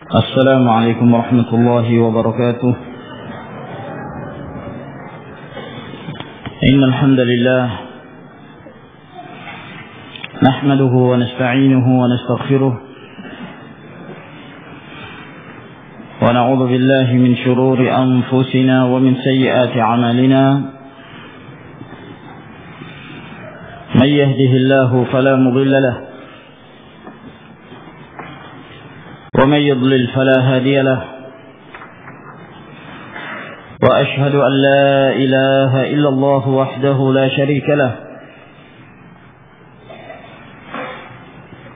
السلام عليكم ورحمة الله وبركاته. إن الحمد لله نحمده ونستعينه ونستغفره ونعوذ بالله من شرور أنفسنا ومن سيئات أعمالنا. من يهده الله فلا مضل له ومن يضلل فلا هادي له. وأشهد أن لا إله إلا الله وحده لا شريك له،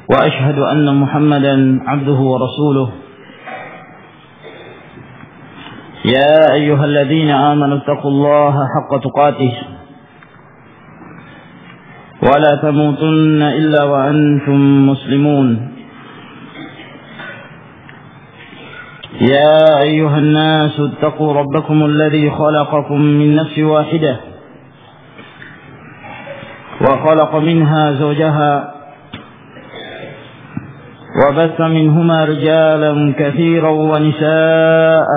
وأشهد أن محمدا عبده ورسوله. يا أيها الذين آمنوا اتقوا الله حق تقاته ولا تموتن إلا وأنتم مسلمون. يا أيها الناس اتقوا ربكم الذي خلقكم من نفس واحدة وخلق منها زوجها وبث منهما رجالا كثيرا ونساء.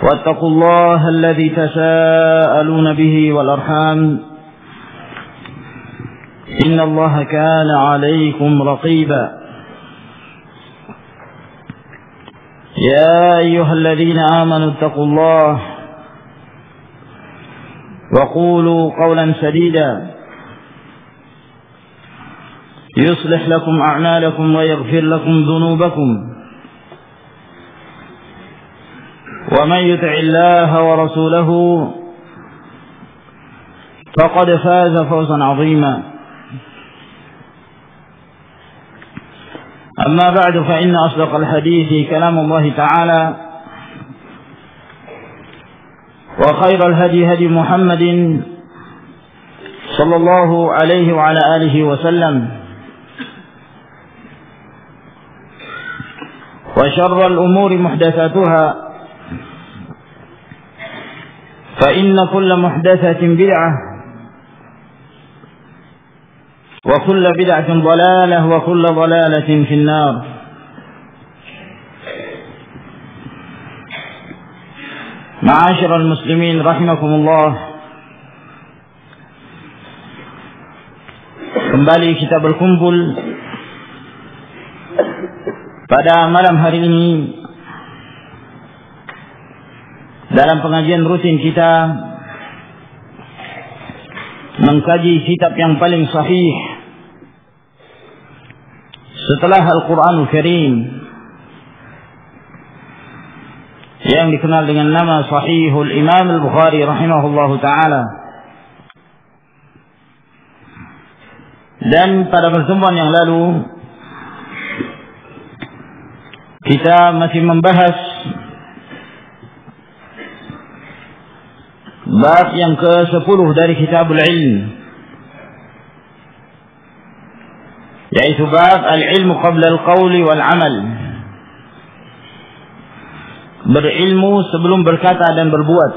واتقوا الله الذي تساءلون به والأرحام إن الله كان عليكم رقيبا. يا أيها الذين آمنوا اتقوا الله وقولوا قولا سديدا يصلح لكم أعمالكم ويغفر لكم ذنوبكم. ومن يطع الله ورسوله فقد فاز فوزا عظيما. أما بعد فإن أصدق الحديث كلام الله تعالى، وخير الهدي هدي محمد صلى الله عليه وعلى آله وسلم، وشر الأمور محدثاتها فإن كل محدثة بدعة وكل بدعة ضلالة وكل ضلالة في النار. معاشر المسلمين رحمكم الله, kembali kita berkumpul pada malam hari ini dalam pengajian rutin kita mengkaji kitab yang paling sahih setelah Al-Quranul Karim yang dikenal dengan nama Sahihul Imam Al-Bukhari rahimahullahu ta'ala. Dan pada pertemuan yang lalu kita masih membahas bab yang ke-10 dari Kitabul Ilm, yaitu bab al-ilmu qabla al-qawli wal-amal, berilmu sebelum berkata dan berbuat.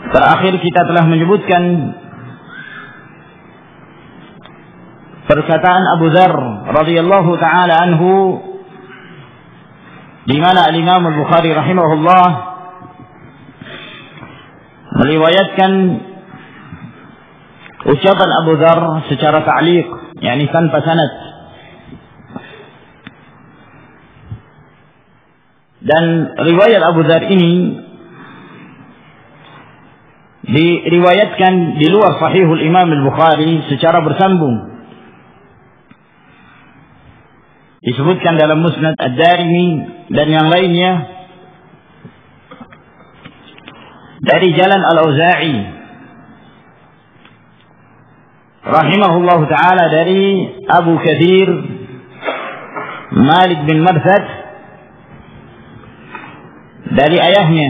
Terakhir kita telah menyebutkan perkataan Abu Dzar radhiyallahu taala anhu, di mana al-Imam Al-Bukhari rahimahullah meriwayatkan ucapan Abu Dzar secara ta'liq, yakni tanpa sanad. Dan riwayat Abu Dzar ini diriwayatkan di luar Sahihul Imam Al-Bukhari secara bersambung. Disebutkan dalam Musnad Ad-Darimi dan yang lainnya dari jalan Al-Auza'i rahimahullahu ta'ala dari Abu Kathir Malik bin Marthad dari ayahnya,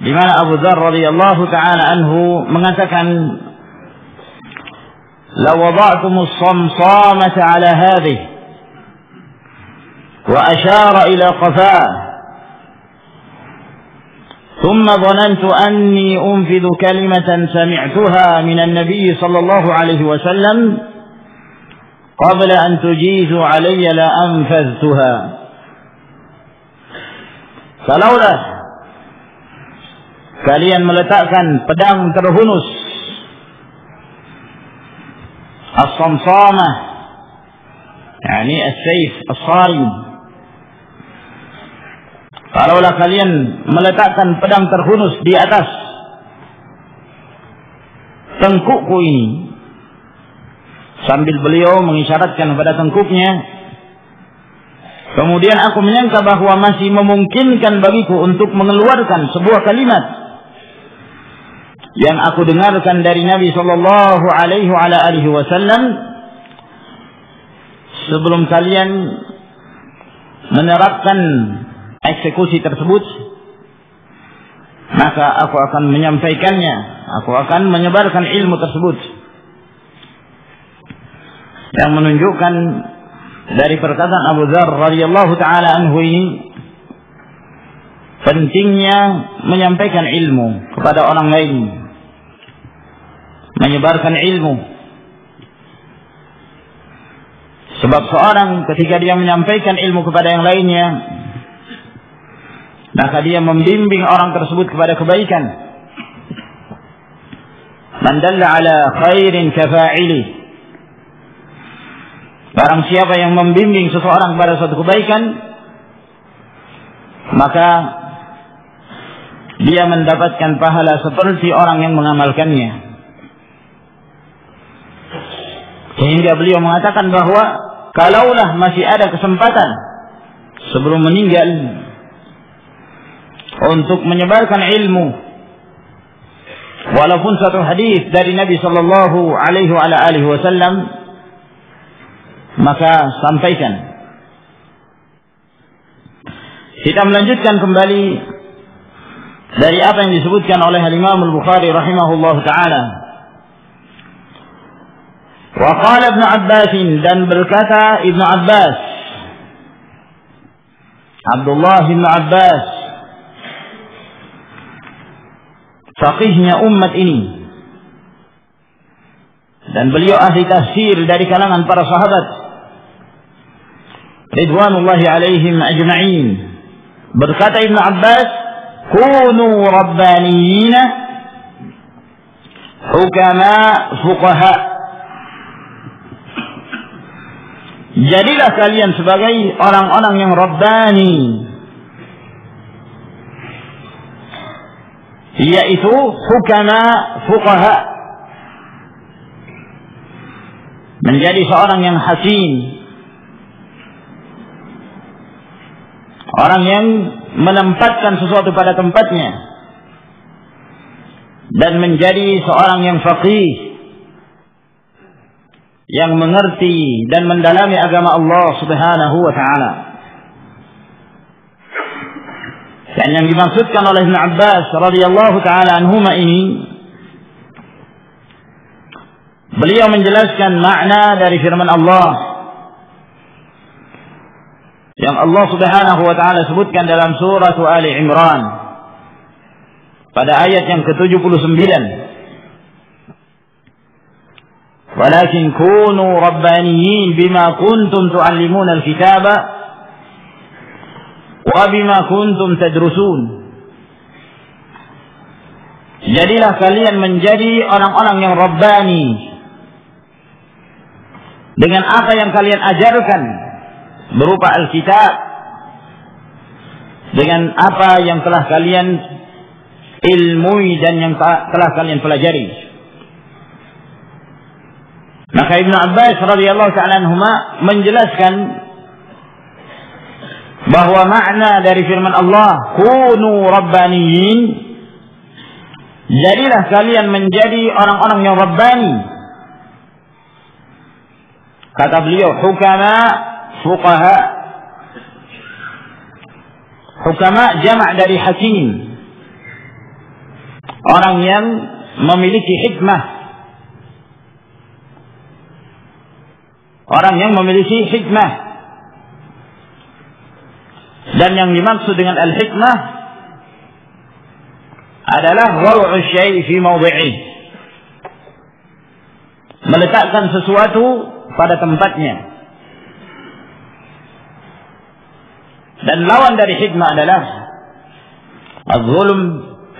di mana Abu Dzar radhiyallahu ta'ala anhu mengatakan, "Law wada'tum as-samsamata 'ala hadhihi wa ashara ila qafah ثم ظننت أني أنفذ كلمة سمعتها من النبي صلى الله عليه وسلم قبل أن تجيزوا علي لأنفذتها. Kalaulah kalian meletakkan pedang terhunus as-samsamah, yakni as-sayf as-sarim, kalaulah kalian meletakkan pedang terhunus di atas tengkukku ini, sambil beliau mengisyaratkan pada tengkuknya, kemudian aku menyangka bahwa masih memungkinkan bagiku untuk mengeluarkan sebuah kalimat yang aku dengarkan dari Nabi sallallahu alaihi wasallam sebelum kalian menerapkan eksekusi tersebut, maka aku akan menyampaikannya, aku akan menyebarkan ilmu tersebut. Yang menunjukkan dari perkataan Abu Dzar radhiyallahu taala anhu ini pentingnya menyampaikan ilmu kepada orang lain, menyebarkan ilmu. Sebab seorang ketika dia menyampaikan ilmu kepada yang lainnya, maka dia membimbing orang tersebut kepada kebaikan. Man dalla ala khairin kafa'ili. Barang siapa yang membimbing seseorang kepada suatu kebaikan, maka dia mendapatkan pahala seperti orang yang mengamalkannya. Sehingga beliau mengatakan bahwa kalaulah masih ada kesempatan sebelum meninggal untuk menyebarkan ilmu, walaupun satu hadis dari Nabi sallallahu alaihi wasallam, maka sampaikan. Kita melanjutkan kembali dari apa yang disebutkan oleh Imam Al-Bukhari rahimahullahu taala. Wa qala Ibnu Abbas, dan berkata Ibnu Abbas, Abdullah bin Abbas, faqihnya umat ini, dan beliau ahli tafsir dari kalangan para sahabat ridwanullahi alaihim ajma'in. Berkata Ibnu Abbas, kunu rabbaniyina hukama fuqaha. Jadilah kalian sebagai orang-orang yang rabbani, yaitu hukama fuqaha, menjadi seorang yang hakim, orang yang menempatkan sesuatu pada tempatnya, dan menjadi seorang yang faqih, yang mengerti dan mendalami agama Allah Subhanahu wa taala. Dan yang dimaksudkan oleh Ibnu Abbas radhiyallahu taala anhuma ini, beliau menjelaskan makna dari firman Allah yang Allah Subhanahu wa taala sebutkan dalam surah Ali Imran pada ayat yang ke-79. Walakin kunu rabbaniyin bima kuntum tu'allimuna al-kitaba wa bima kuntum tadrusun. Jadilah kalian menjadi orang-orang yang rabbani dengan apa yang kalian ajarkan berupa Alkitab, dengan apa yang telah kalian ilmui dan yang telah kalian pelajari. Maka Ibnu Abbas radhiyallahu ta'ala anhuma menjelaskan bahwa makna dari firman Allah kunu rabbaniyin, jadilah kalian menjadi orang-orang yang rabbani. Kata beliau hukama fuqaha. Hukama jamak dari hakim, orang yang memiliki hikmah, orang yang memiliki hikmah. Dan yang dimaksud dengan al-hikmah adalah wad'u syai' fi mawdi'ih. Meletakkan sesuatu pada tempatnya. Dan lawan dari hikmah adalah az-zulm,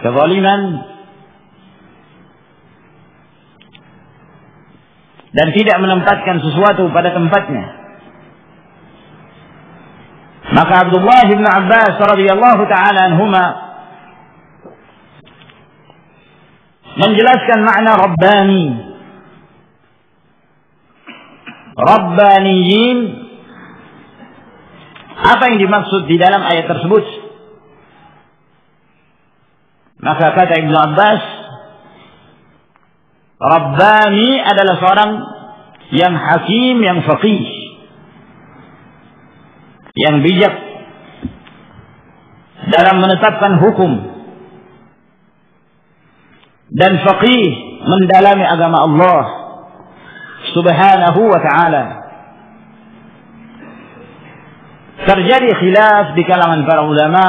kezaliman, dan tidak menempatkan sesuatu pada tempatnya. Maka Abdullah bin Abbas radhiyallahu taala anhuma menjelaskan makna rabbani. Rabbaniyin, apa yang dimaksud di dalam ayat tersebut? Maka kata Ibnu Abbas, Rabbani adalah seorang yang hakim, yang faqih, yang bijak dalam menetapkan hukum, dan faqih mendalami agama Allah subhanahu wa ta'ala. Terjadi khilaf di kalangan para ulama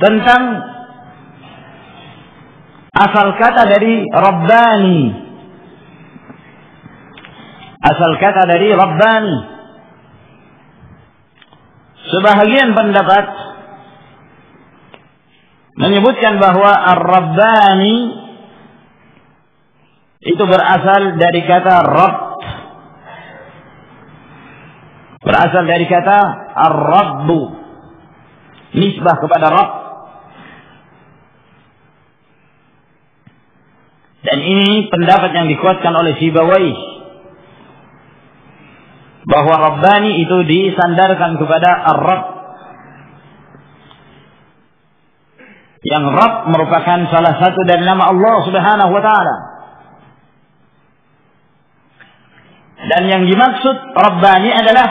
tentang asal kata dari Rabbani. Asal kata dari Rabbani. Sebahagian pendapat menyebutkan bahwa Ar-Rabbani itu berasal dari kata Rabb. Berasal dari kata Ar-Rabbu. Nisbah kepada Rabb. Dan ini pendapat yang dikuatkan oleh Sibawayh, bahwa Rabbani itu disandarkan kepada Ar-Rabb. Yang Rabb merupakan salah satu dari nama Allah subhanahu wa ta'ala. Dan yang dimaksud Rabbani adalah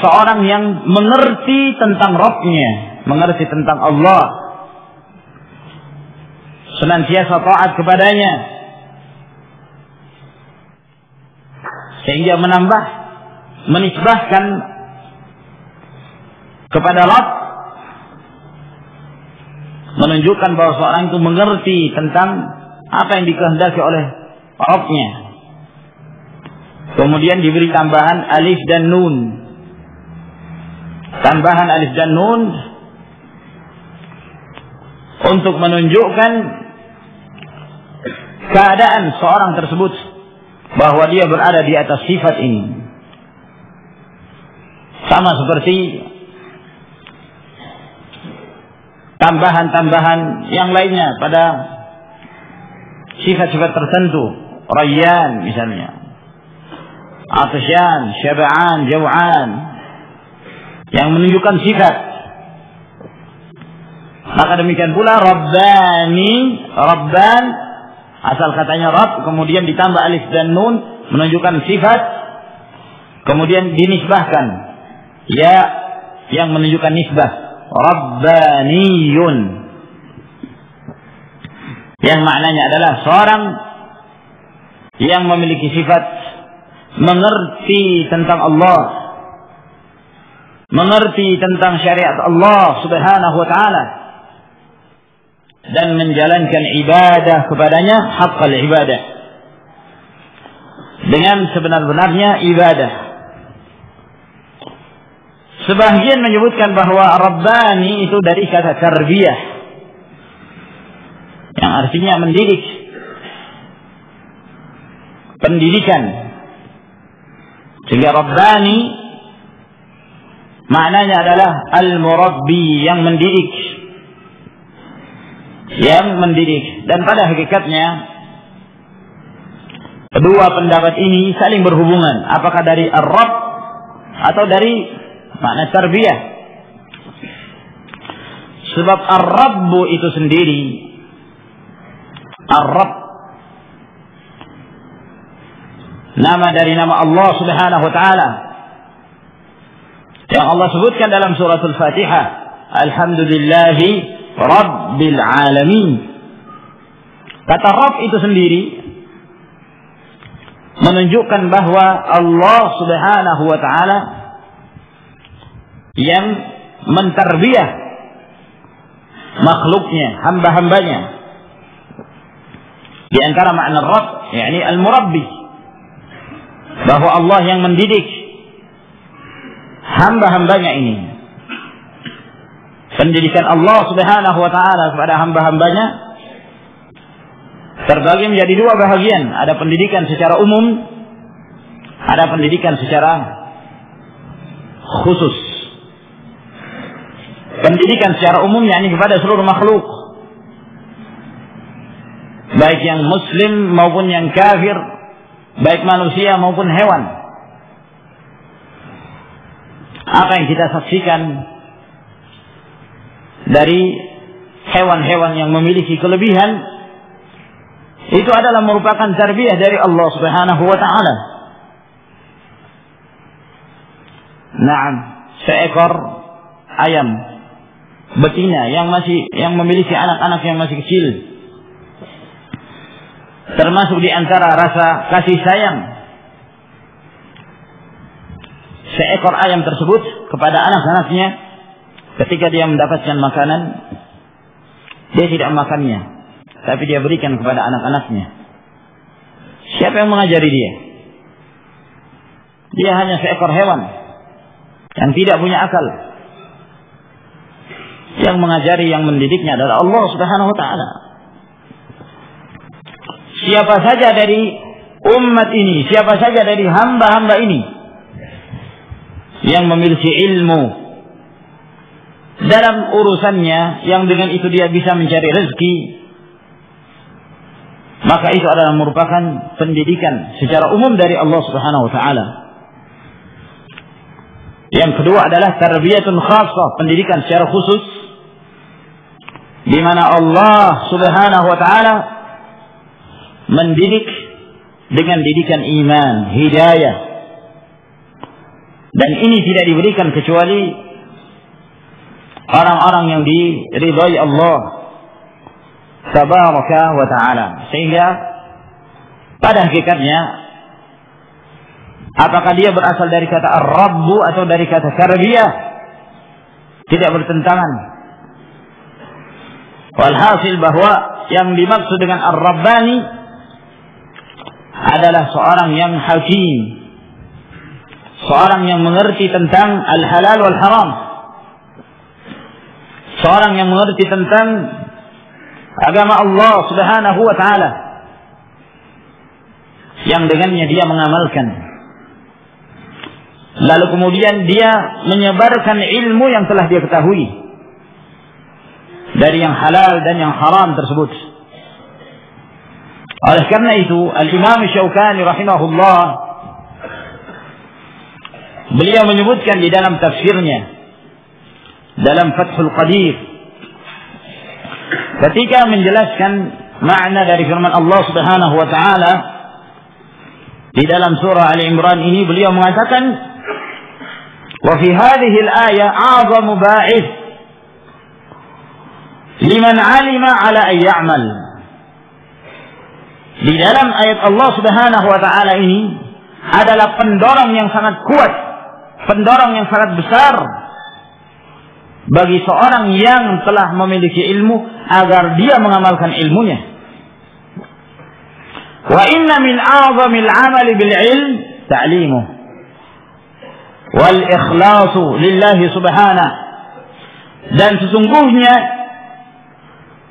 seorang yang mengerti tentang Rabbnya, mengerti tentang Allah, senantiasa taat kepadanya, sehingga menisbahkan kepada Rabb, menunjukkan bahwa seorang itu mengerti tentang apa yang dikehendaki oleh Rabbnya. Kemudian diberi tambahan alif dan nun. Tambahan alif dan nun untuk menunjukkan keadaan seorang tersebut, bahwa dia berada di atas sifat ini. Sama seperti tambahan-tambahan yang lainnya pada sifat-sifat tertentu. Rayyan misalnya, Atsyan, Syab'an, Jaw'an, yang menunjukkan sifat. Maka demikian pula Rabbani, Rabban, asal katanya Rabb, kemudian ditambah alif dan nun menunjukkan sifat, kemudian dinisbahkan ya yang menunjukkan nisbah, Rabbaniyun, yang maknanya adalah seorang yang memiliki sifat mengerti tentang Allah, mengerti tentang syariat Allah subhanahu wa ta'ala, dan menjalankan ibadah kepadanya haqqal ibadah, dengan sebenar-benarnya ibadah. Sebahagian menyebutkan bahwa Rabbani itu dari kata tarbiyah, yang artinya mendidik, pendidikan. Sehingga Rabbani maknanya adalah al-murabbi, yang mendidik, yang mendidik. Dan pada hakikatnya kedua pendapat ini saling berhubungan, apakah dari ar-rabb atau dari makna tarbiyah. Sebab ar-rabbu itu sendiri, ar-rabb, nama dari nama Allah subhanahu wa ta'ala, yang Allah sebutkan dalam surah Al-Fatihah, Alhamdulillahi Rabbil Alamin. Kata Rabb itu sendiri menunjukkan bahwa Allah subhanahu wa ta'ala yang mentarbiyah makhluknya, hamba-hambanya. Di antara makna Rabb, yakni al-murabbi, bahwa Allah yang mendidik hamba-hambanya ini. Pendidikan Allah Subhanahu wa taala kepada hamba-hambanya terbagi menjadi dua bahagian. Ada pendidikan secara umum, ada pendidikan secara khusus. Pendidikan secara umum yakni kepada seluruh makhluk, baik yang muslim maupun yang kafir, baik manusia maupun hewan. Apa yang kita saksikan dari hewan-hewan yang memiliki kelebihan, itu adalah merupakan tarbiyah dari Allah Subhanahu wa taala. Naam, seekor ayam betina yang memiliki anak-anak yang masih kecil, termasuk di antara rasa kasih sayang seekor ayam tersebut kepada anak-anaknya. Ketika dia mendapatkan makanan, dia tidak memakannya, tapi dia berikan kepada anak-anaknya. Siapa yang mengajari dia? Dia hanya seekor hewan yang tidak punya akal. Yang mengajari, yang mendidiknya adalah Allah Subhanahu wa taala. Siapa saja dari umat ini, siapa saja dari hamba-hamba ini yang memiliki ilmu dalam urusannya, yang dengan itu dia bisa mencari rezeki, maka itu adalah merupakan pendidikan secara umum dari Allah Subhanahu wa taala. Yang kedua adalah tarbiyatun khassah, pendidikan secara khusus, di mana Allah Subhanahu wa taala mendidik dengan didikan iman, hidayah. Dan ini tidak diberikan kecuali orang-orang yang diridhai Allah Tabaraka wa ta'ala. Sehingga pada hakikatnya, apakah dia berasal dari kata ar-rabbu atau dari kata tarbiyah, tidak bertentangan. Walhasil bahwa yang dimaksud dengan ar-rabbani adalah seorang yang hakim, seorang yang mengerti tentang al-halal wal haram, seorang yang mengerti tentang agama Allah Subhanahu wa taala, yang dengannya dia mengamalkan, lalu kemudian dia menyebarkan ilmu yang telah dia ketahui dari yang halal dan yang haram tersebut. Oleh karena itu, Al-Imam Syaukani rahimahullah, beliau menyebutkan di dalam tafsirnya dalam Fathul Qadir, ketika menjelaskan makna dari firman Allah Subhanahu wa taala di dalam surah Ali Imran ini, beliau mengatakan, wa fi hadhihi al-ayah a'zamu ba'ith liman 'alima 'ala an ya'mal. Di dalam ayat Allah Subhanahu wa taala ini adalah pendorong yang sangat kuat, pendorong yang sangat besar bagi seorang yang telah memiliki ilmu agar dia mengamalkan ilmunya. Wa inna min a'zamil 'amali bil 'ilm ta'limuh wal ikhlasu lillahi subhanahu. Dan sesungguhnya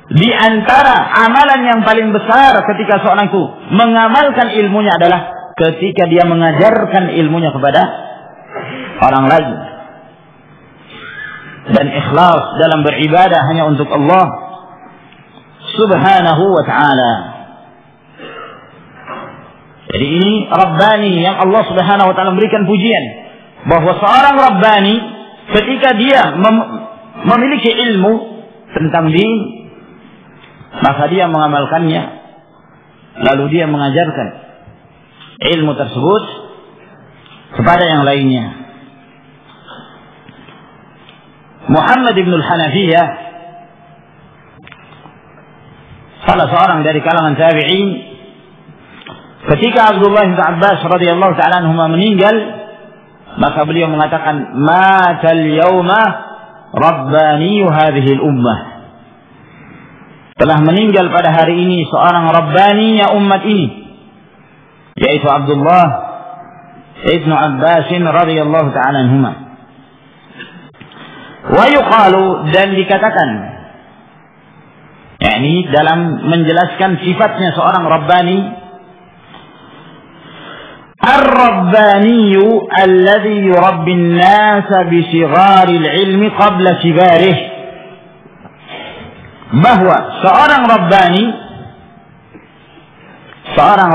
di antara amalan yang paling besar ketika seorang itu mengamalkan ilmunya adalah ketika dia mengajarkan ilmunya kepada orang lain, dan ikhlas dalam beribadah hanya untuk Allah Subhanahu wa ta'ala. Jadi ini Rabbani yang Allah Subhanahu wa ta'ala memberikan pujian, bahwa seorang Rabbani ketika dia memiliki ilmu tentang din, maka dia mengamalkannya, lalu dia mengajarkan ilmu tersebut kepada yang lainnya. Muhammad ibn al-Hanafiyah, salah seorang dari kalangan tabi'in, ketika Abdullah bin Abbas radhiyallahu ta'ala anhuma meninggal, maka beliau mengatakan, matal yawma rabbani hadhihi al-ummah. telah meninggal pada hari ini seorang rabbaninya umat ini, yaitu Abdullah ibnu Abbas radhiyallahu ta'ala anhuma. Wa yuqalu, dan dikatakan, yakni dalam menjelaskan sifatnya seorang rabbani, ar-rabbaniyu alladhi yurabbi an-nasa bi sigharil ilmi qabla kibarih, bahwa seorang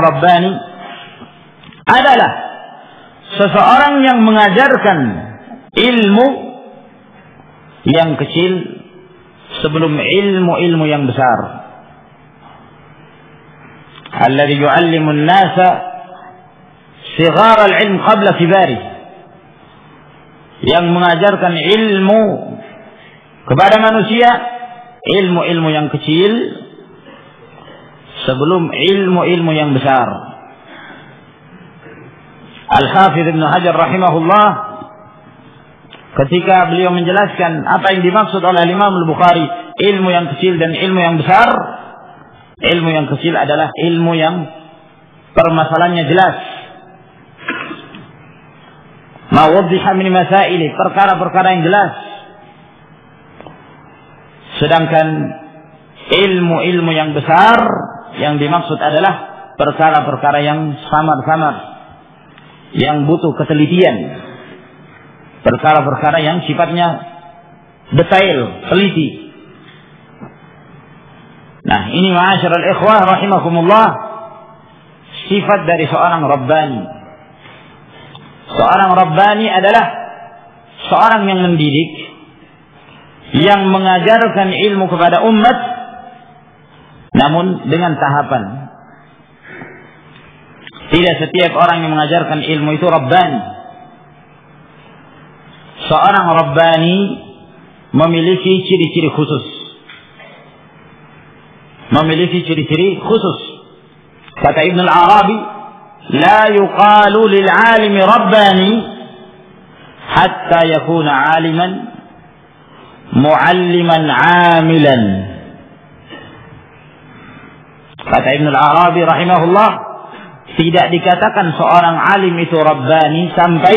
rabbani adalah seseorang yang mengajarkan ilmu yang kecil sebelum ilmu-ilmu yang besar. Alladhi yu'allimu an-nasa sighar al-ilm qabla kibari, yang mengajarkan ilmu kepada manusia, ilmu-ilmu yang kecil sebelum ilmu-ilmu yang besar. Al-Hafidh Ibn Hajar rahimahullah, ketika beliau menjelaskan apa yang dimaksud oleh Imam Al-Bukhari ilmu yang kecil dan ilmu yang besar, ilmu yang kecil adalah ilmu yang permasalahannya jelas, ma waddiha min masaili, perkara-perkara yang jelas. Sedangkan ilmu-ilmu yang besar yang dimaksud adalah perkara-perkara yang samar-samar, yang butuh ketelitian, perkara-perkara yang sifatnya detail, teliti. Nah, ini ma'asyiral ikhwah rahimakumullah, sifat dari seorang rabbani. Seorang rabbani adalah seorang yang mendidik, yang mengajarkan ilmu kepada umat, namun dengan tahapan. Tidak setiap orang yang mengajarkan ilmu itu rabbani. Seorang rabbani memiliki ciri-ciri khusus. Kata Ibn al-Arabi, la yuqalu lil-alimi rabbani hatta yakuna aliman mualliman amilan. Kata Ibn al-Arabi rahimahullah, tidak dikatakan seorang alim itu rabbani sampai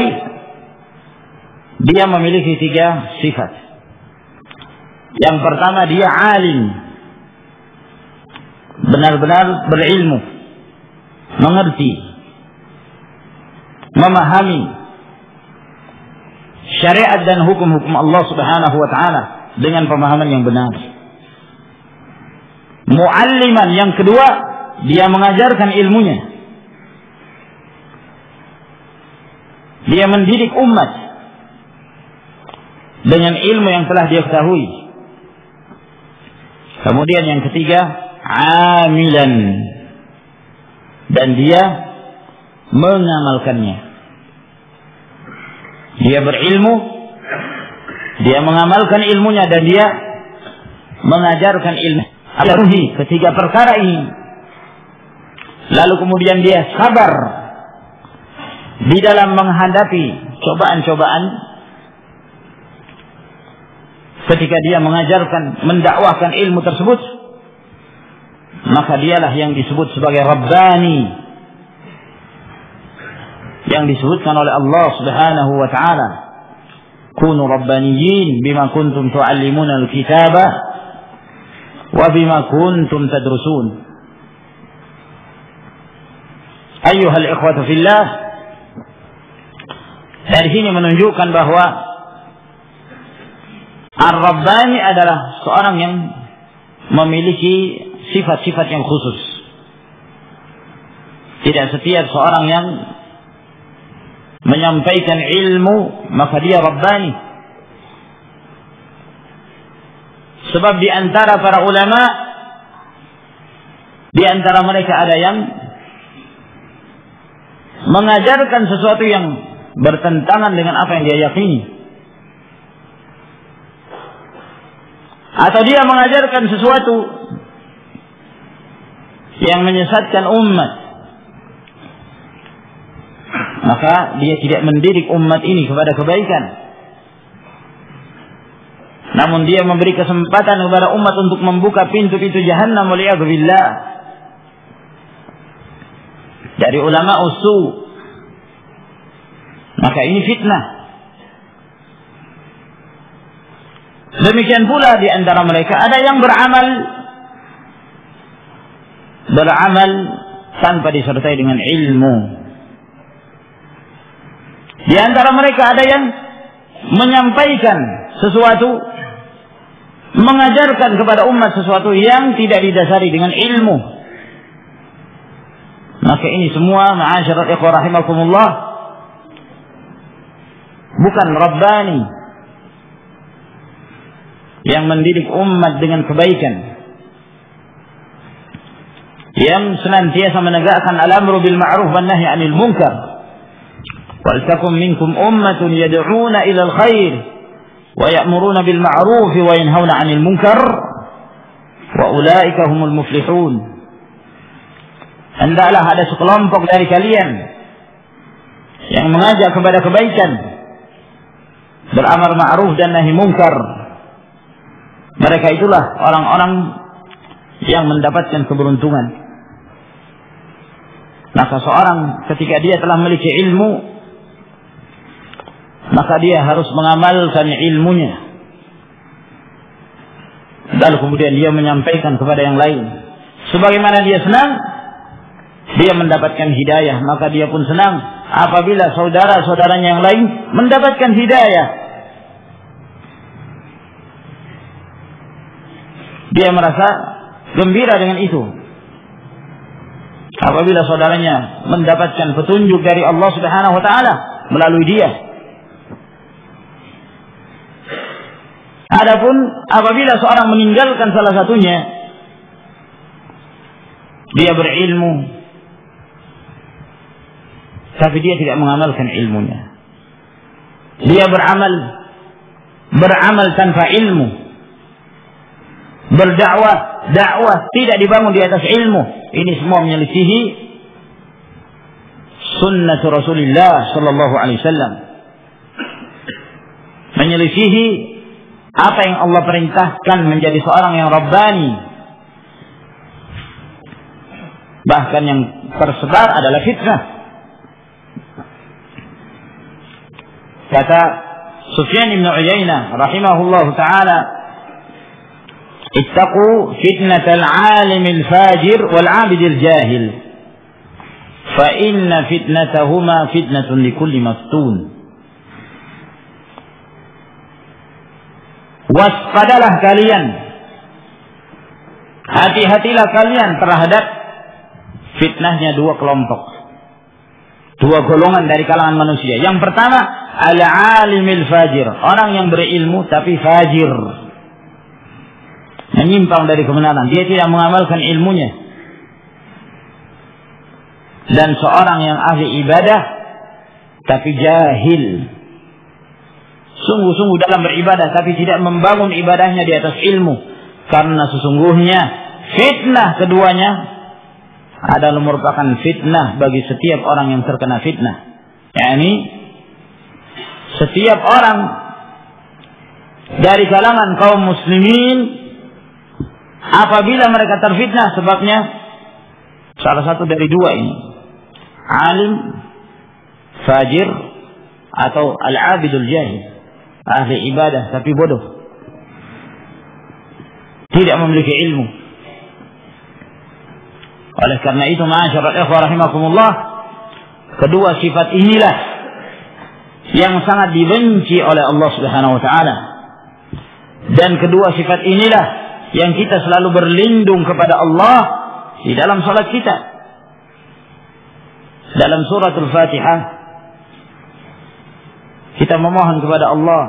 dia memiliki 3 sifat. Yang pertama, dia alim, benar-benar berilmu, mengerti, memahami syariat dan hukum-hukum Allah Subhanahu wa ta'ala dengan pemahaman yang benar. Mualliman, yang kedua, dia mengajarkan ilmunya, dia mendidik umat dengan ilmu yang telah dia ketahui. Kemudian yang ketiga, amilan, dan dia mengamalkannya. Dia berilmu, dia mengamalkan ilmunya, dan dia mengajarkan ilmu. Ketiga perkara ini, lalu kemudian dia sabar di dalam menghadapi cobaan-cobaan ketika dia mengajarkan, mendakwahkan ilmu tersebut, maka dialah yang disebut sebagai rabbani, yang disebutkan oleh Allah Subhanahu wa ta'ala, kunu rabbaniyin bima kuntum tu'allimuna al-kitaba wa bima kuntum tadrusun. Ayyuhal ikhwatu fillah, dari sini menunjukkan bahwa ar-rabbani adalah seorang yang memiliki sifat-sifat yang khusus. Tidak setiap seorang yang menyampaikan ilmu maka dia rabbani. Sebab di antara para ulama, di antara mereka ada yang mengajarkan sesuatu yang bertentangan dengan apa yang dia yakini, atau dia mengajarkan sesuatu yang menyesatkan umat, maka dia tidak mendidik umat ini kepada kebaikan. namun dia memberi kesempatan kepada umat untuk membuka pintu-pintu jahannam waliyadzubillah. Dari ulama usul. Maka ini fitnah. Demikian pula di antara mereka ada yang beramal tanpa disertai dengan ilmu. Di antara mereka ada yang menyampaikan sesuatu, mengajarkan kepada umat sesuatu yang tidak didasari dengan ilmu. Maka ini semua ma'asyiral ikhwah rahimakumullah bukan rabbani yang mendidik umat dengan kebaikan, yang senantiasa menegakkan al-amru bil ma'ruf wan nahy 'anil munkar. Wal takum minkum ummatun yad'una ila al-khair wa ya'muruna bil ma'ruf wa yanhauna 'anil munkar wa ulaika humul muflihun. Hendaklah ada sekelompok dari kalian yang mengajak kepada kebaikan, beramar ma'ruf dan nahi munkar. Mereka itulah orang-orang yang mendapatkan keberuntungan. Maka seorang ketika dia telah memiliki ilmu, maka dia harus mengamalkan ilmunya. Lalu kemudian dia menyampaikan kepada yang lain. Sebagaimana dia senang, dia mendapatkan hidayah, maka dia pun senang apabila saudara-saudaranya yang lain mendapatkan hidayah. Dia merasa gembira dengan itu. Apabila saudaranya mendapatkan petunjuk dari Allah Subhanahu wa taala melalui dia. Adapun apabila seorang meninggalkan salah satunya, dia berilmu tapi dia tidak mengamalkan ilmunya. Dia beramal tanpa ilmu. Dakwah tidak dibangun di atas ilmu. Ini semua menyelisihi sunnah Rasulullah sallallahu alaihi wasallam. Menyelisihi apa yang Allah perintahkan menjadi seorang yang rabbani. Bahkan yang tersebar adalah fitnah. Kata Sufyan bin Uyainah rahimahullahu taala, ittaqu fitnatal 'alimil fajir wal 'abidil jahil fa inna fitnatahuma fitnatun likulli maftun. Waspadalah kalian, hati-hatilah kalian terhadap fitnahnya dua kelompok, dua golongan dari kalangan manusia. Yang pertama, al-'alimil fajir, orang yang berilmu tapi fajir, menyimpang dari kebenaran, dia tidak mengamalkan ilmunya. Dan seorang yang ahli ibadah tapi jahil, sungguh-sungguh dalam beribadah tapi tidak membangun ibadahnya di atas ilmu. Karena sesungguhnya fitnah keduanya adalah merupakan fitnah bagi setiap orang yang terkena fitnah. yakni setiap orang dari kalangan kaum muslimin apabila mereka terfitnah, sebabnya salah satu dari dua ini, alim fajir atau al-abidul jahil, ahli ibadah tapi bodoh, tidak memiliki ilmu. Oleh karena itu, ma'asyiral ikhwah rahimakumullah, kedua sifat inilah yang sangat dibenci oleh Allah Subhanahu wa taala, dan kedua sifat inilah yang kita selalu berlindung kepada Allah di dalam salat kita. Dalam suratul Fatihah kita memohon kepada Allah,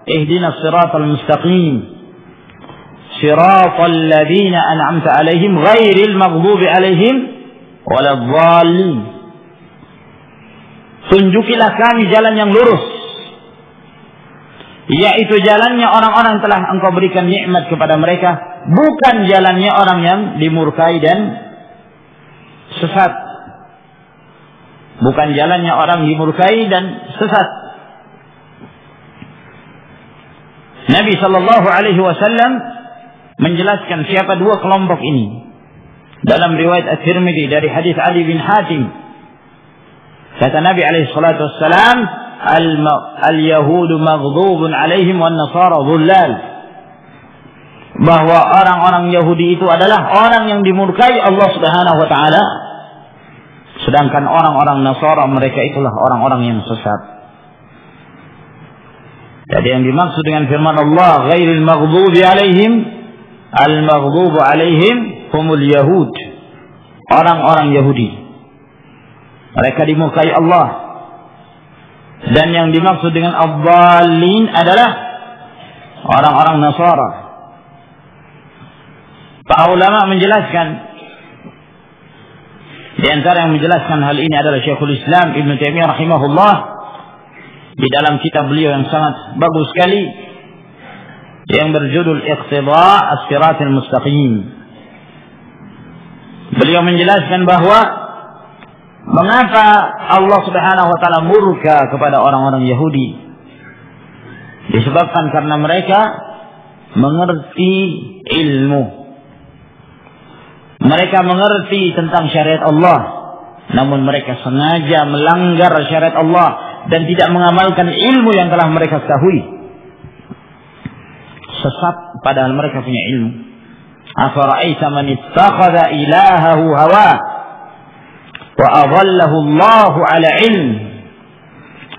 ihdinas siratal mustaqim, siratal ladzina an'amta alaihim ghairil maghdubi alaihim waladdallin. Tunjukilah kami jalan yang lurus, yaitu jalannya orang-orang telah Engkau berikan nikmat kepada mereka, bukan jalannya orang yang dimurkai dan sesat. Bukan jalannya orang dimurkai dan sesat. Nabi Nabi sallallahu alaihi wasallam menjelaskan siapa dua kelompok ini. Dalam riwayat At-Tirmidzi dari hadis Ali bin Hatim, kata Nabi alaihi salatu wassalam, al-yahudu maghdubun alaihim wan nasara dhullal. Bahwa orang-orang Yahudi itu adalah orang yang dimurkai Allah Subhanahu wa taala, sedangkan orang-orang Nasara mereka itulah orang-orang yang sesat. Jadi yang dimaksud dengan firman Allah ghairil maghdubi alaihim, al-maghdubu alaihim humul yahud, orang-orang Yahudi. Mereka dimurkai Allah. Dan yang dimaksud dengan ad-dallin adalah orang-orang Nasara. Para ulama menjelaskan, di antara yang menjelaskan hal ini adalah Syekhul Islam Ibn Taimiyah rahimahullah di dalam kitab beliau yang sangat bagus sekali yang berjudul Iqtida' as-Siratal Mustaqim. Beliau menjelaskan bahwa mengapa Allah Subhanahu wa taala murka kepada orang-orang Yahudi, disebabkan karena mereka mengerti ilmu. Mereka mengerti tentang syariat Allah, namun mereka sengaja melanggar syariat Allah dan tidak mengamalkan ilmu yang telah mereka ketahui. Sesat padahal mereka punya ilmu. Afara'aita man ittakhadha ilahahu hawa wa adallahu Allahu ala ilm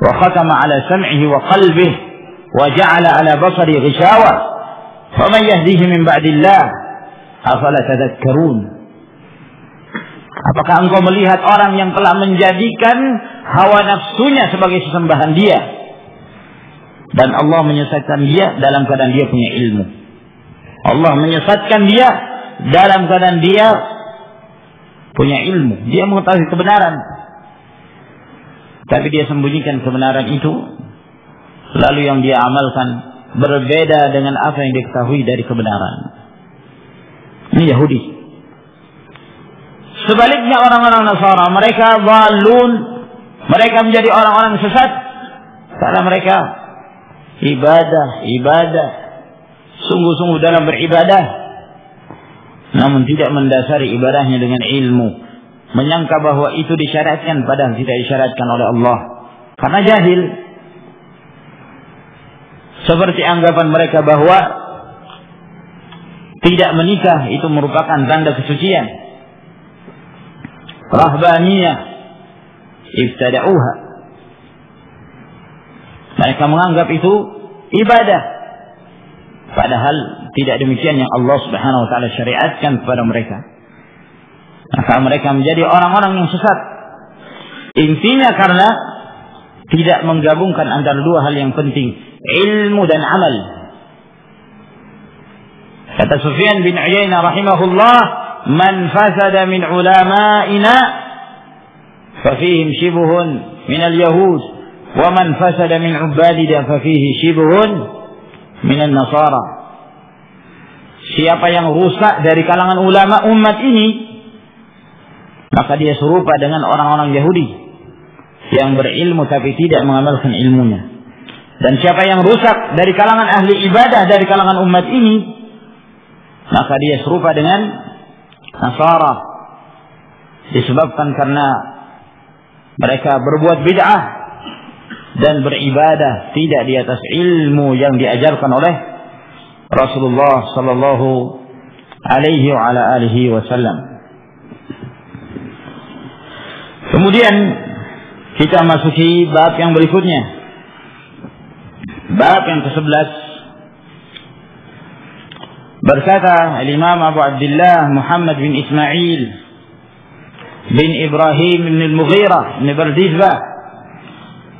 wa khatama ala sam'ihi wa qalbihi wa ja'ala ala basari ghishawa faman yahdihi min ba'dillah afala tadhakkarun. Apakah engkau melihat orang yang telah menjadikan hawa nafsunya sebagai sesembahan dia, dan Allah menyesatkan dia dalam keadaan dia punya ilmu? Allah menyesatkan dia dalam keadaan dia punya ilmu. Dia mengetahui kebenaran, tapi dia sembunyikan kebenaran itu, lalu yang dia amalkan berbeda dengan apa yang diketahui dari kebenaran. Ini Yahudi. Sebaliknya orang-orang Nasara, mereka dhalun, mereka menjadi orang-orang sesat karena mereka ibadah, sungguh-sungguh dalam beribadah, namun tidak mendasari ibadahnya dengan ilmu, menyangka bahwa itu disyariatkan padahal tidak disyariatkan oleh Allah karena jahil. Seperti anggapan mereka bahwa tidak menikah itu merupakan tanda kesucian. Rahbaniyah ibtada'uha. Mereka menganggap itu ibadah, padahal tidak demikian yang Allah Subhanahu wa taala syariatkan kepada mereka. Maka mereka menjadi orang-orang yang sesat. Intinya karena tidak menggabungkan antara dua hal yang penting, ilmu dan amal. Kata Sufyan bin Uyainah rahimahullah, man fasada min ulama'ina fafihim shibhun min al-yahud wa man fasada min ubadina fafihi shibhun min al-nasara. Siapa yang rusak dari kalangan ulama umat ini, maka dia serupa dengan orang-orang Yahudi yang berilmu tapi tidak mengamalkan ilmunya. Dan siapa yang rusak dari kalangan ahli ibadah dari kalangan umat ini, maka dia serupa dengan Nasara, disebabkan karena mereka berbuat bid'ah dan beribadah tidak di atas ilmu yang diajarkan oleh Rasulullah sallallahu alaihi wa ala alihi wasallam. Kemudian kita masuki bab yang berikutnya, bab yang ke-11. Berkata Imam Abu Abdullah Muhammad bin Ismail bin Ibrahim bin Al-Mughirah bin Bardizbah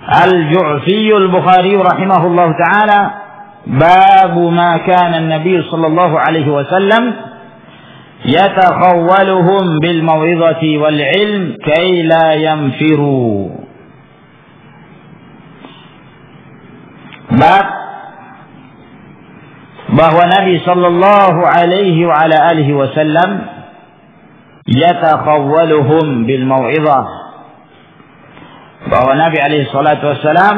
Al-Ju'fi Al-Bukhari rahimahullah ta'ala, bab ma kana an-nabiy sallallahu alaihi wasallam yatakhawwaluhum bil maw'izati wal 'ilm kay la yanfiru. Bab bahwa Nabi sallallahu alaihi wa ala alihi wasallam yatakhawwaluhum bil mau'izah, bahwa Nabi alaihi salatu wasallam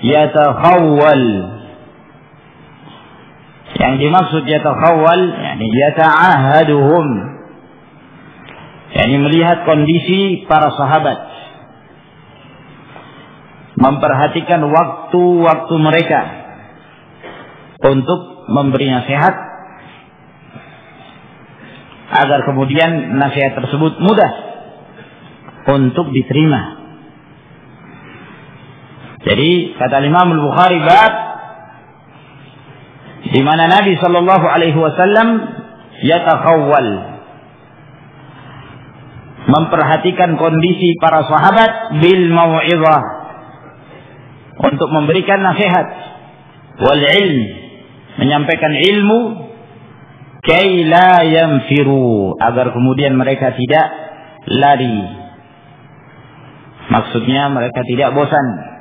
yatakhawwal, Yang dimaksud yatakhawwal, yani yata'ahaduhum, yani melihat kondisi para sahabat, memperhatikan waktu-waktu mereka untuk memberi nasihat, agar kemudian nasihat tersebut mudah untuk diterima. Jadi kata Imam Al-Bukhari, bab di mana Nabi sallallahu alaihi wasallam yatakhawwal, memperhatikan kondisi para sahabat bil mau'izah, untuk memberikan nasihat, wal ilm, menyampaikan ilmu, kay la yanfiru, agar kemudian mereka tidak lari. Maksudnya mereka tidak bosan.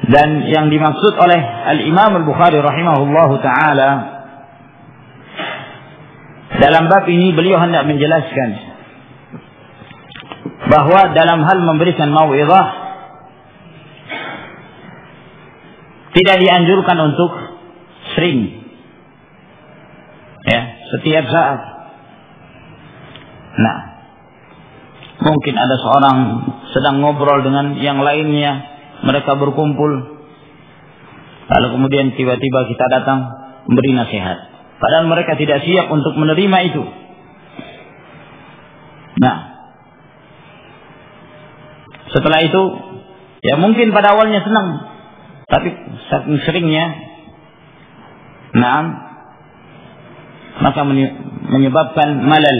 Dan yang dimaksud oleh Al-Imam Al-Bukhari rahimahullahu ta'ala dalam bab ini, beliau hendak menjelaskan bahwa dalam hal memberikan mau'izah tidak dianjurkan untuk sering, ya, setiap saat. Nah, mungkin ada seorang sedang ngobrol dengan yang lainnya, mereka berkumpul, lalu kemudian tiba-tiba kita datang memberi nasihat, padahal mereka tidak siap untuk menerima itu. Nah, setelah itu, ya mungkin pada awalnya senang, tapi saking seringnya, nah, maka menyebabkan malal,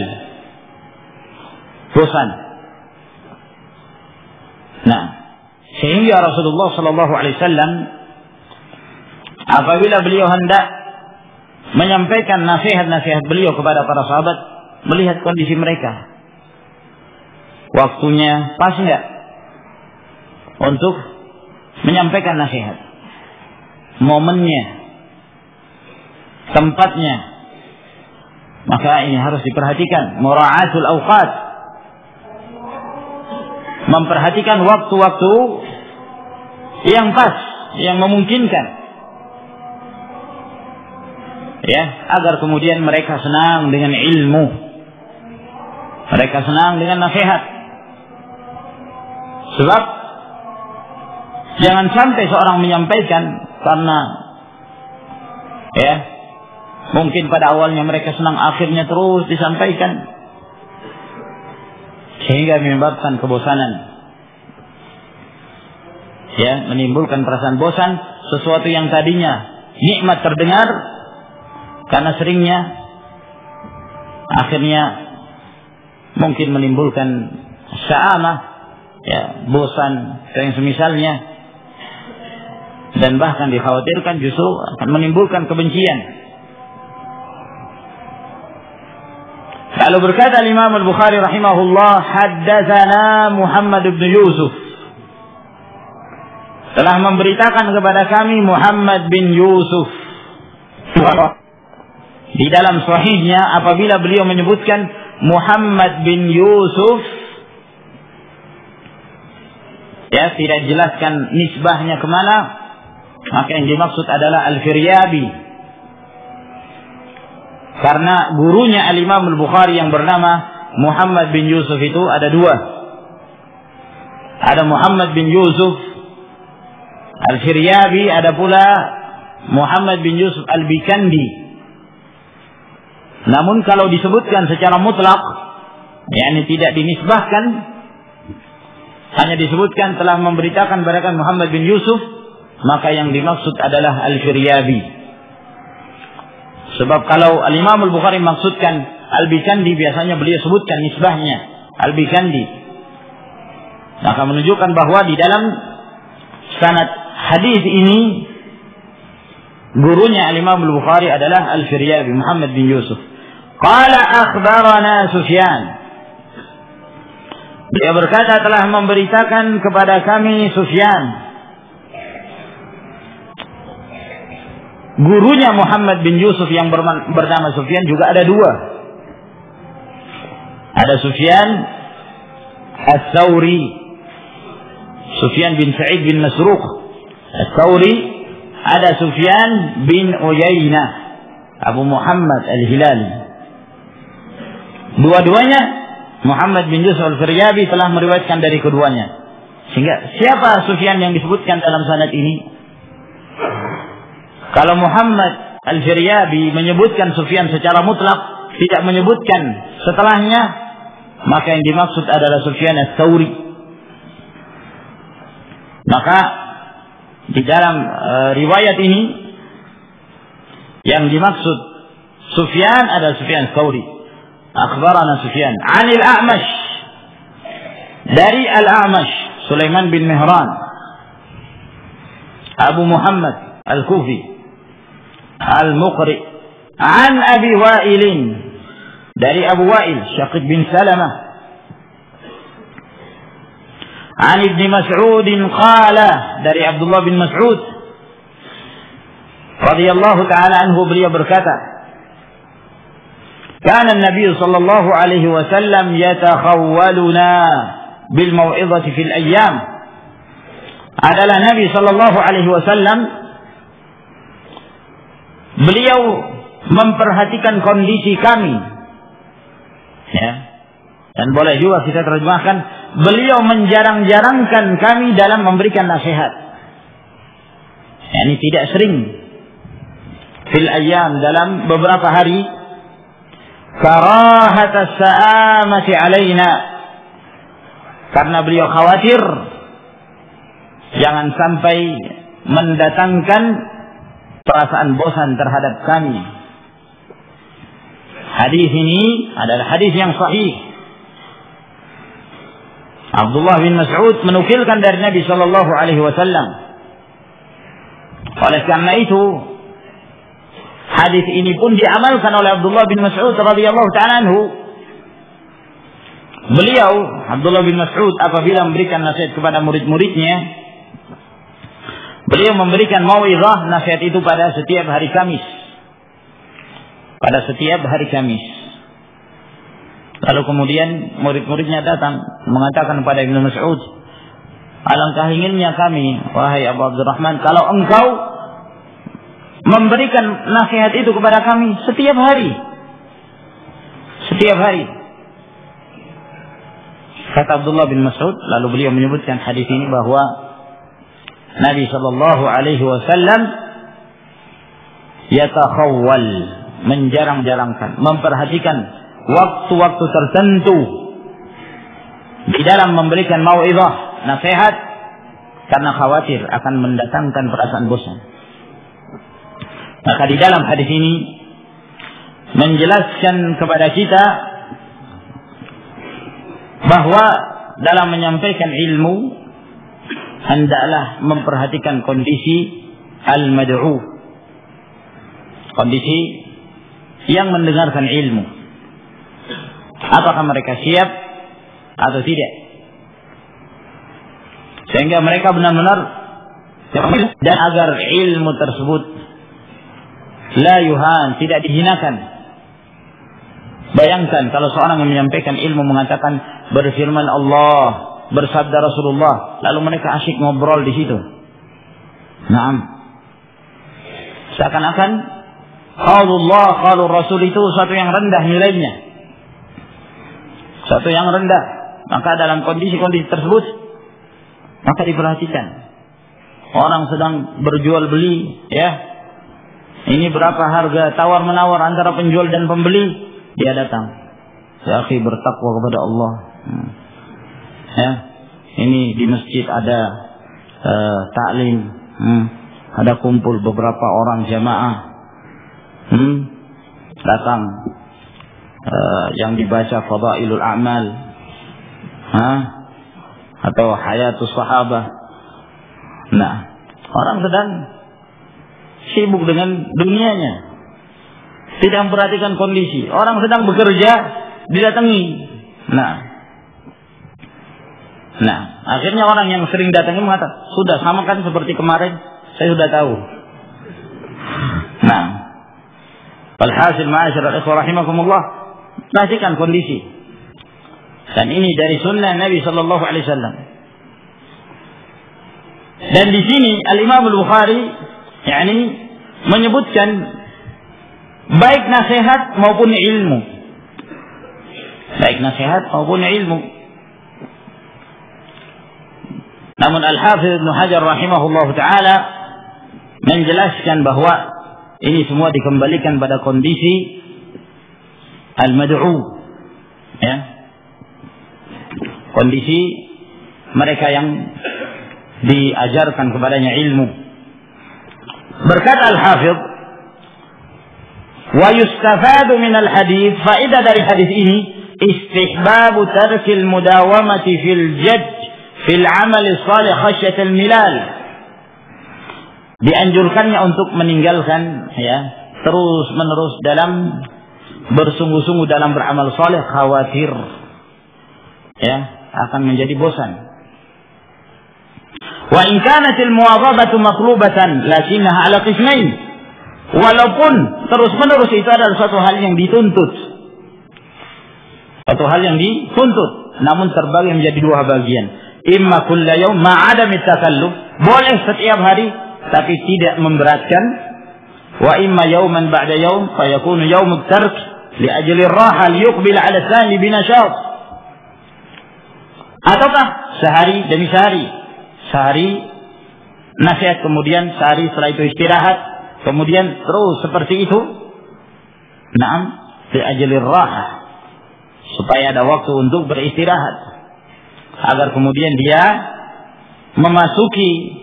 bosan. Nah, sehingga Rasulullah sallallahu alaihi wasallam apabila beliau hendak menyampaikan nasihat-nasihat beliau kepada para sahabat, melihat kondisi mereka, waktunya pas enggak untuk menyampaikan nasihat, momennya, tempatnya, maka ini harus diperhatikan. Mura'atul awqat, memperhatikan waktu-waktu yang pas, yang memungkinkan, ya, agar kemudian mereka senang dengan ilmu, mereka senang dengan nasihat. Sebab jangan sampai seorang menyampaikan karena, ya, mungkin pada awalnya mereka senang, akhirnya terus disampaikan sehingga menyebabkan kebosanan, ya, menimbulkan perasaan bosan. Sesuatu yang tadinya nikmat terdengar, karena seringnya, akhirnya mungkin menimbulkan sya'amah, ya, bosan dan semisalnya, dan bahkan dikhawatirkan justru akan menimbulkan kebencian. Lalu berkata Imam Al-Bukhari rahimahullah, haddatsana Muhammad bin Yusuf, telah memberitakan kepada kami Muhammad bin Yusuf. Di dalam sahihnya apabila beliau menyebutkan Muhammad bin Yusuf, ya, tidak dijelaskan nisbahnya kemana, maka yang dimaksud adalah Al-Firyabi, karena gurunya Al-Imam Al-Bukhari yang bernama Muhammad bin Yusuf itu ada dua. Ada Muhammad bin Yusuf Al-Firyabi, ada pula Muhammad bin Yusuf Al-Bikandi. Namun kalau disebutkan secara mutlak, yakni tidak dinisbahkan, hanya disebutkan telah memberitakan kepada Muhammad bin Yusuf, maka yang dimaksud adalah Al-Firyabi. Sebab kalau Al-Imam Al-Bukhari maksudkan Al-Bikandi, biasanya beliau sebutkan nisbahnya Al-Bikandi, maka menunjukkan bahwa di dalam sanad hadis ini gurunya Al-Imam Al-Bukhari adalah Al-Firyabi, Muhammad bin Yusuf. Qala akhbarana Sufyan, dia berkata telah memberitakan kepada kami Sufyan. Gurunya Muhammad bin Yusuf yang bernama Sufyan juga ada dua. Ada Sufyan Ats-Tsauri, Sufyan bin Sa'id bin Masruq Ats-Tsauri, ada Sufyan bin Uyainah, Abu Muhammad Al-Hilali. Dua-duanya Muhammad bin Yusuf Al-Firyabi telah meriwayatkan dari keduanya. Sehingga siapa Sufyan yang disebutkan dalam sanad ini? Kalau Muhammad Al-Firyabi menyebutkan Sufyan secara mutlak, tidak menyebutkan setelahnya, maka yang dimaksud adalah Sufyan Ats-Tsauri. Maka di dalam riwayat ini yang dimaksud Sufyan adalah Sufyan Ats-Tsauri. Akhbarana Sufyan 'anil A'mash, dari Al-A'mash Sulaiman bin Mihran Abu Muhammad Al-Kufi Al-Muqri, 'an Abi Wa'il, dari Abu Wa'il Syaqiq bin Salamah, 'an Ibn Mas'ud qala, dari Abdullah bin Mas'ud radhiyallahu ta'ala anhu, beliau berkata, كان النبي صلى الله عليه وسلم يتخولنا بالموعظة في الأيام. Adalah Nabi sallallahu alaihi wasallam, beliau memperhatikan kondisi kami. Ya. Dan boleh juga kita terjemahkan, beliau menjarang-jarangkan kami dalam memberikan nasihat. Yani tidak sering. Fil ayyam, dalam beberapa hari. Karahat as-sa'amati alaina, karena beliau khawatir jangan sampai mendatangkan perasaan bosan terhadap kami. Hadis ini adalah hadis yang sahih. Abdullah bin Mas'ud menukilkan dari Nabi sallallahu alaihi wasallam. Oleh karena itu, hadis ini pun diamalkan oleh Abdullah bin Mas'ud radhiyallahu ta'ala anhu. Beliau, Abdullah bin Mas'ud, apabila memberikan nasihat kepada murid-muridnya, beliau memberikan mau'izah, nasihat itu pada setiap hari Kamis. Pada setiap hari Kamis. Lalu kemudian murid-muridnya datang mengatakan kepada Ibnu Mas'ud, alangkah inginnya kami, wahai Abu Abdurrahman, kalau engkau memberikan nasihat itu kepada kami setiap hari. Setiap hari. Kata Abdullah bin Mas'ud, lalu beliau menyebutkan hadis ini bahwa Nabi sallallahu alaihi wasallam yatakhawwal, menjarang-jarangkan, memperhatikan waktu-waktu tertentu di dalam memberikan mau'izah, nasihat, karena khawatir akan mendatangkan perasaan bosan. Maka di dalam hadis ini menjelaskan kepada kita bahwa dalam menyampaikan ilmu hendaklah memperhatikan kondisi al-mad'u, kondisi yang mendengarkan ilmu. Apakah mereka siap atau tidak? Sehingga mereka benar-benar, dan agar ilmu tersebut la yuhan, tidak dihinakan. Bayangkan kalau seorang yang menyampaikan ilmu mengatakan berfirman Allah, bersabda Rasulullah, lalu mereka asyik ngobrol di situ. Naam. Seakan-akan qaulullah, qaulur Rasul itu suatu yang rendah nilainya. Suatu yang rendah. Maka dalam kondisi-kondisi tersebut, maka diperhatikan. Orang sedang berjual beli, ya. Ini berapa harga, tawar-menawar antara penjual dan pembeli. Dia datang. Ya akhi, bertakwa kepada Allah. Ya. Ini di masjid ada taklim. Ada kumpul beberapa orang jamaah. Datang. Yang dibaca Fadailul A'mal. Atau Hayatus Sahabah. Nah, orang sedang sibuk dengan dunianya, tidak memperhatikan kondisi. Orang sedang bekerja, didatangi. Nah, akhirnya orang yang sering datangi mengatakan, sudah sama kan seperti kemarin, saya sudah tahu. Nah, walhasil ma'asyiral ikhwah rahimakumullah, perhatikan kondisi. Dan ini dari sunnah Nabi sallallahu alaihi wasallam. Dan di sini Al-Imam Al-Bukhari, menyebutkan baik nasihat maupun ilmu. Baik nasihat maupun ilmu. Namun Al-Hafidz Ibnu Hajar rahimahullah ta'ala menjelaskan bahwa ini semua dikembalikan pada kondisi al-mad'u, ya, kondisi mereka yang diajarkan kepadanya ilmu. Berkata Al-Hafidz, wa yustafadu min al-hadits, faedah dari hadis ini istihbabu tarkil mudawamati fil jadd fil amal salih khasyat al-milal. Dianjurkannya untuk meninggalkan, ya, terus menerus dalam bersungguh-sungguh dalam beramal saleh, khawatir, ya, akan menjadi bosan. Wa in kanat al-muwadhabatu matlubatan lakinnaha ala qismain. Walaupun terus-menerus itu adalah suatu hal yang dituntut. Suatu hal yang dituntut, namun terbagi menjadi dua bagian. Imma kulla yawm ma'adami takalluf, boleh setiap hari tapi tidak memberatkan. Wa imma yawman ba'da yawm fayakunu yawmut tark li ajli ar-raha liyuqbil 'ala thani binashat. Ataukah sehari demi sehari, sehari nasihat, kemudian sehari setelah itu istirahat, kemudian terus seperti itu. Naam, li ajli ar-raha, supaya ada waktu untuk beristirahat, agar kemudian dia memasuki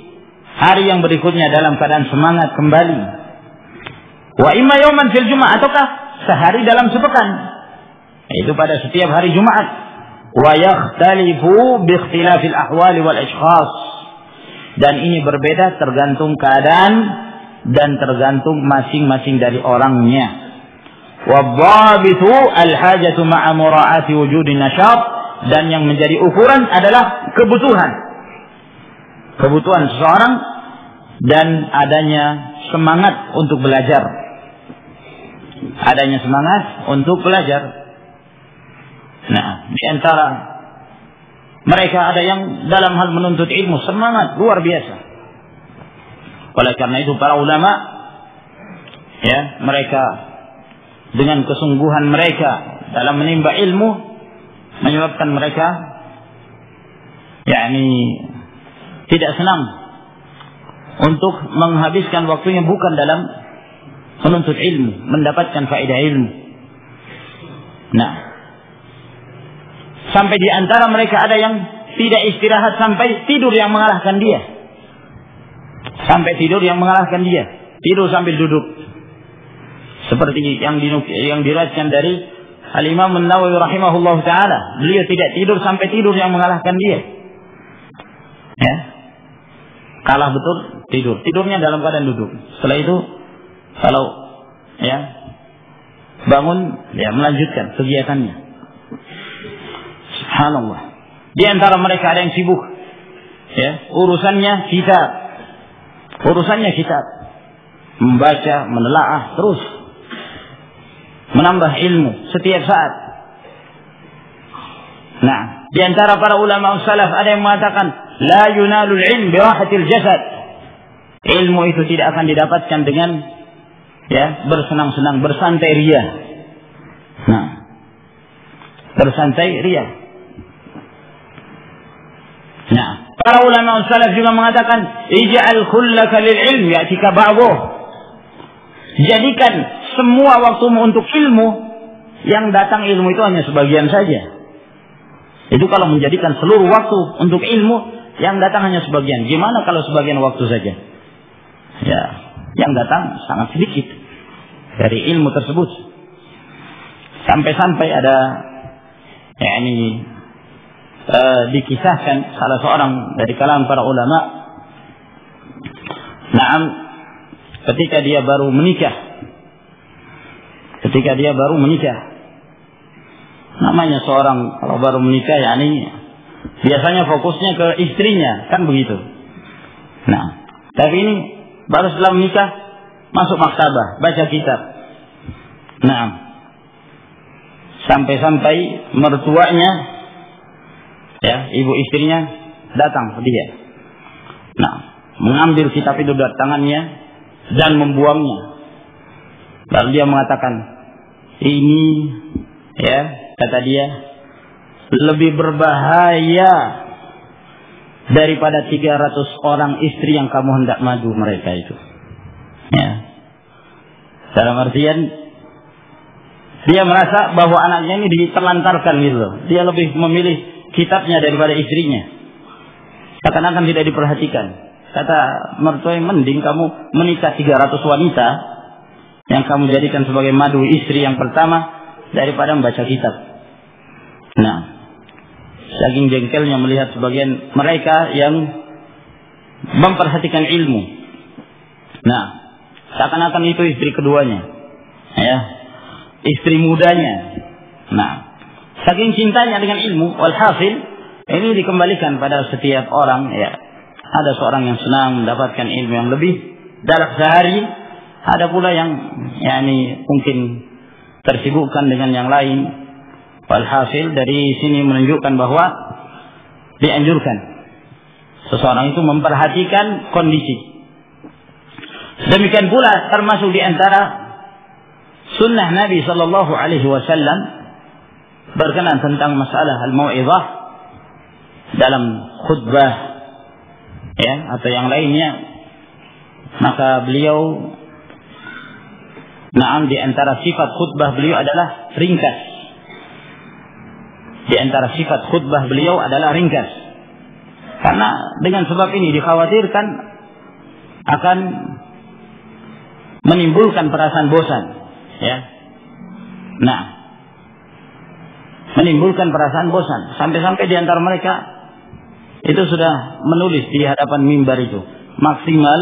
hari yang berikutnya dalam keadaan semangat kembali. Wa imma yawman fil Jumat, ataukah sehari dalam sepekan, itu pada setiap hari Jumat. Wa yakhtalifu bi ikhtilafil ahwali wal ashkhas, dan ini berbeda tergantung keadaan dan tergantung masing-masing dari orangnya. Wa dhabitu al hajatu ma'a mura'ati wujudi nasyat, dan yang menjadi ukuran adalah kebutuhan seseorang dan adanya semangat untuk belajar. Adanya semangat untuk belajar. Nah, di antara mereka ada yang dalam hal menuntut ilmu semangat luar biasa. Oleh karena itu para ulama, ya, mereka dengan kesungguhan mereka dalam menimba ilmu menyebabkan mereka, yakni, tidak senang untuk menghabiskan waktunya bukan dalam menuntut ilmu, mendapatkan faedah ilmu. Nah, sampai di antara mereka ada yang tidak istirahat sampai tidur yang mengalahkan dia. Sampai tidur yang mengalahkan dia. Tidur sambil duduk. Seperti yang diriwayatkan dari Al-Imam An-Nawawi rahimahullah ta'ala. Beliau tidak tidur sampai tidur yang mengalahkan dia. Ya, kalah betul tidur. Tidurnya dalam keadaan duduk. Setelah itu kalau, ya, bangun, ya, melanjutkan kegiatannya. Subhanallah. Di antara mereka ada yang sibuk, ya, urusannya kitab, membaca, menelaah terus, menambah ilmu setiap saat. Nah, di antara para ulama salaf ada yang mengatakan la yunalul ilm bi rahatil jasad. Ilmu itu tidak akan didapatkan dengan, ya, bersenang-senang, bersantai ria. Nah, bersantai ria. Nah, para ulama salaf juga mengatakan ij'al kullaka lil ilm ya'tika ba'dhuh. Jadikan semua waktumu untuk ilmu, yang datang ilmu itu hanya sebagian saja. Itu kalau menjadikan seluruh waktu untuk ilmu, yang datang hanya sebagian. Gimana kalau sebagian waktu saja? Ya, yang datang sangat sedikit dari ilmu tersebut. Sampai-sampai ada, ya, ini dikisahkan salah seorang dari kalangan para ulama. Naam, ketika dia baru menikah. Namanya seorang kalau baru menikah, yakni biasanya fokusnya ke istrinya, kan begitu. Nah, tapi ini baru setelah menikah masuk maktabah, baca kitab. Nah, sampai-sampai mertuanya, ya, ibu istrinya datang ke dia. Nah, mengambil kitab itu dari tangannya, dan membuangnya. Lalu dia mengatakan, ini ya, kata dia, lebih berbahaya daripada 300 orang istri yang kamu hendak madu mereka itu. Ya. Dalam artian dia merasa bahwa anaknya ini diterlantarkan gitu. Dia lebih memilih kitabnya daripada istrinya. Seakan-akan tidak diperhatikan. Kata mertua, mending kamu menikah 300 wanita yang kamu jadikan sebagai madu istri yang pertama daripada membaca kitab. Nah, saking jengkelnya melihat sebagian mereka yang memperhatikan ilmu. Nah, seakan-akan itu istri keduanya, ya, istri mudanya. Nah, saking cintanya dengan ilmu, walhasil ini dikembalikan pada setiap orang. Ya, ada seorang yang senang mendapatkan ilmu yang lebih dalam sehari, ada pula yang mungkin tersibukkan dengan yang lain. Walhasil dari sini menunjukkan bahwa dianjurkan seseorang itu memperhatikan kondisi. Demikian pula termasuk di antara sunnah Nabi sallallahu alaihi wasallam berkenaan tentang masalah al-mau'izah dalam khutbah, ya, atau yang lainnya, maka beliau, di antara sifat khutbah beliau adalah ringkas. Di antara sifat khutbah beliau adalah ringkas. Karena dengan sebab ini dikhawatirkan akan menimbulkan perasaan bosan, ya. Nah, menimbulkan perasaan bosan sampai-sampai di antara mereka itu sudah menulis di hadapan mimbar itu maksimal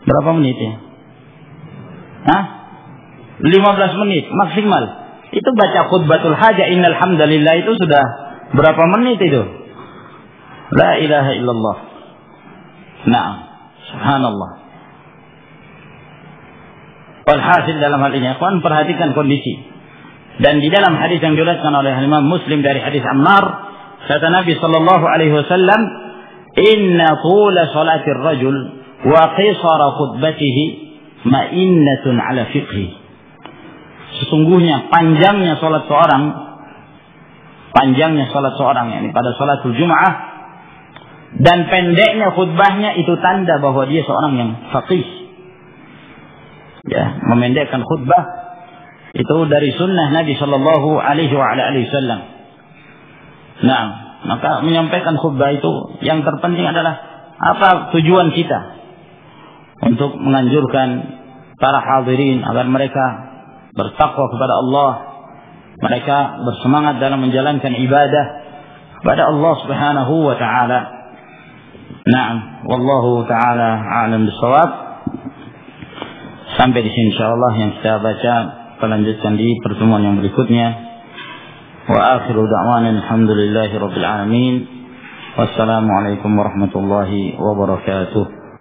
berapa menit ya? 15 menit maksimal. Itu baca khutbatul hajah innal hamdalillah itu sudah berapa menit itu? La ilaha illallah. Nah, subhanallah. Walhasil dalam hal ini, ikhwan, perhatikan kondisi. Dan di dalam hadis yang diriwayatkan oleh Imam Muslim dari hadis Ammar, kata Nabi sallallahu alaihi wasallam, "Inna tula salatir rajul wa qisara khutbatihi ma'innatun ala fiqhi." Sesungguhnya panjangnya salat seorang, yakni pada salatul Jum'ah, dan pendeknya khutbahnya itu tanda bahwa dia seorang yang faqih. Ya, memendekkan khutbah itu dari sunnah Nabi sallallahu alaihi wasallam. Nah, maka menyampaikan khutbah itu yang terpenting adalah apa tujuan kita? Untuk menganjurkan para hadirin agar mereka bertakwa kepada Allah, mereka bersemangat dalam menjalankan ibadah kepada Allah Subhanahu wa taala. Naam, wallahu taala a'lam bissawab. Sampai di sini insyaallah yang kita baca, kita lanjutkan di pertemuan yang berikutnya. Wa akhiru da'wana alhamdulillahirabbil alamin. Wassalamu alaikum warahmatullahi wabarakatuh.